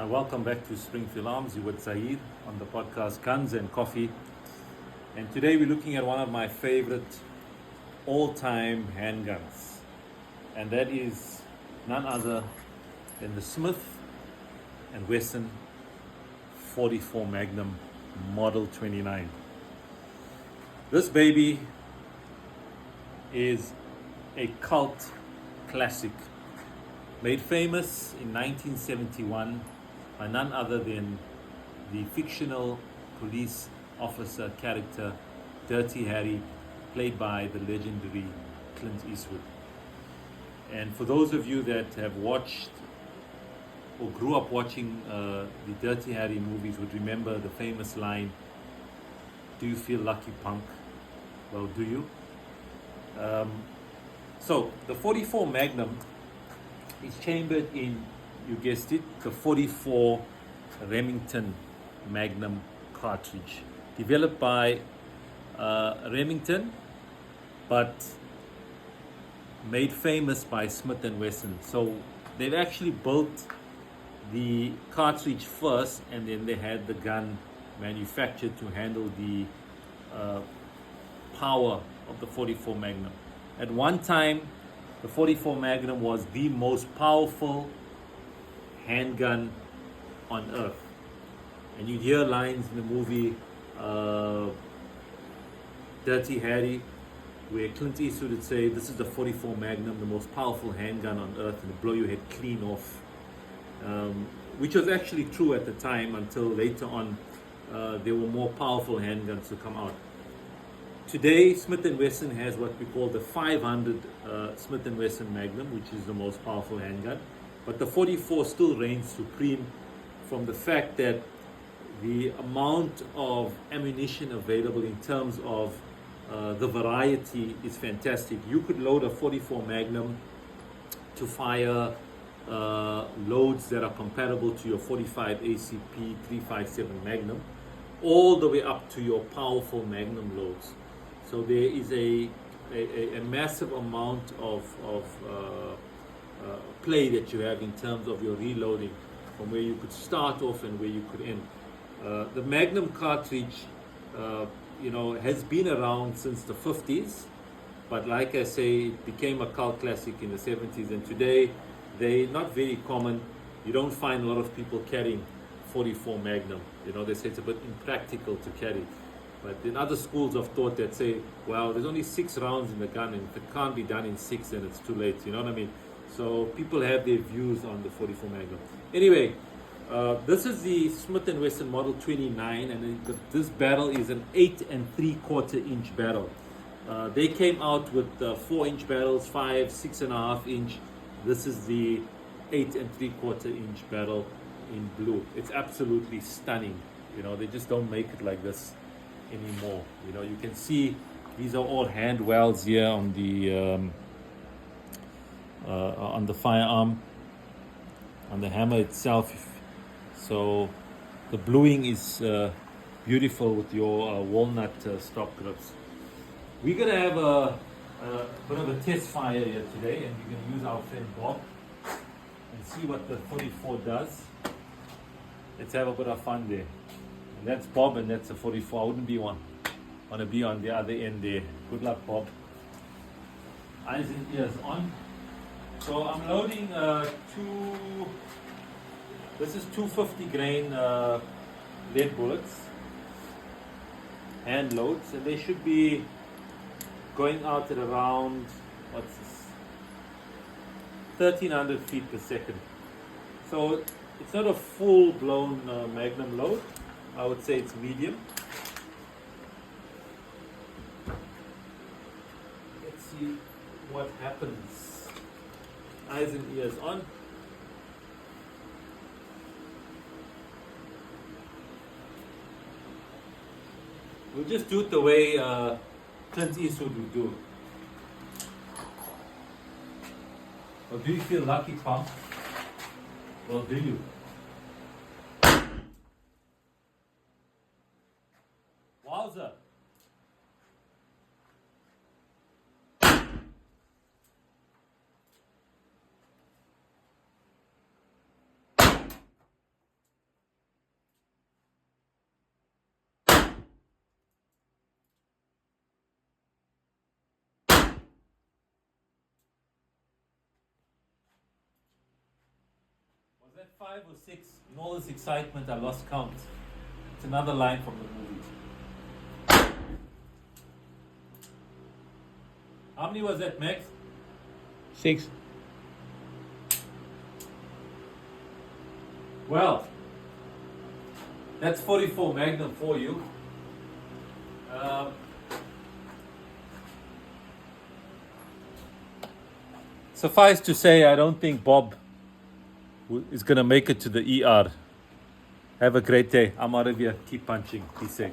Welcome back to Springfield Arms. You with Saeed on the podcast Guns and Coffee. And today we're looking at one of my favorite all-time handguns. And that is none other than the Smith & Wesson 44 Magnum Model 29. This baby is a cult classic, made famous in 1971 by none other than the fictional police officer character Dirty Harry, played by the legendary Clint Eastwood. And for those of you that have watched or grew up watching the Dirty Harry movies would remember the famous line, "Do you feel lucky, punk?" Well, do you? So the 44 Magnum is chambered in, you guessed it, the 44 Remington Magnum cartridge, developed by Remington, but made famous by Smith & Wesson. So they've actually built the cartridge first, and then they had the gun manufactured to handle the power of the 44 Magnum. At one time, the 44 Magnum was the most powerful handgun on earth. And you'd hear lines in the movie Dirty Harry, where Clint Eastwood would say, "This is the 44 Magnum, the most powerful handgun on earth, and it'll blow your head clean off." Which was actually true at the time, until later on there were more powerful handguns to come out. Today, Smith & Wesson has what we call the 500 Smith & Wesson Magnum, which is the most powerful handgun. But the 44 still reigns supreme, from the fact that the amount of ammunition available in terms of the variety is fantastic. You could load a 44 Magnum to fire loads that are comparable to your 45 ACP 357 Magnum, all the way up to your powerful Magnum loads. So there is a massive amount of play that you have in terms of your reloading, from where you could start off and where you could end. The Magnum cartridge, has been around since the 50s, but like I say, it became a cult classic in the 70s, and today they're not very common. You don't find a lot of people carrying 44 Magnum. They say it's a bit impractical to carry. But in other schools of thought that say, well, there's only 6 rounds in the gun, and if it can't be done in 6, then it's too late. You know what I mean? So people have their views on the 44 Magnum. Anyway, this is the Smith & Wesson Model 29, and this barrel is an 8 3/4 inch barrel. They came out with 4-inch barrels, 5, 6.5 inch. This is the 8 3/4 inch barrel in blue. It's absolutely stunning. They just don't make it like this anymore. You can see these are all hand welds here on the firearm, on the hammer itself. So the bluing is beautiful with your walnut stock grips. We're gonna have a bit of a test fire here today, and we're gonna use our friend Bob and see what the 44 does. Let's have a bit of fun there. And that's Bob, and that's a 44. I wouldn't want to be on the other end there. Good luck, Bob. Eyes and ears on. So I'm loading this is 250 grain lead bullets, hand loads, and they should be going out at around, 1,300 feet per second. So it's not a full-blown Magnum load. I would say it's medium. Let's see what happens. Eyes and ears on. We'll just do it the way Clint Eastwood would do it. Or do you feel lucky, punk? Well, do you? Wowza. that 5 or 6? In all this excitement, I lost count. It's another line from the movie. How many was that, Max? 6. Well, that's 44 Magnum for you. Suffice to say, I don't think Bob is going to make it to the ER. Have a great day. I'm out of here. Keep punching. Be safe.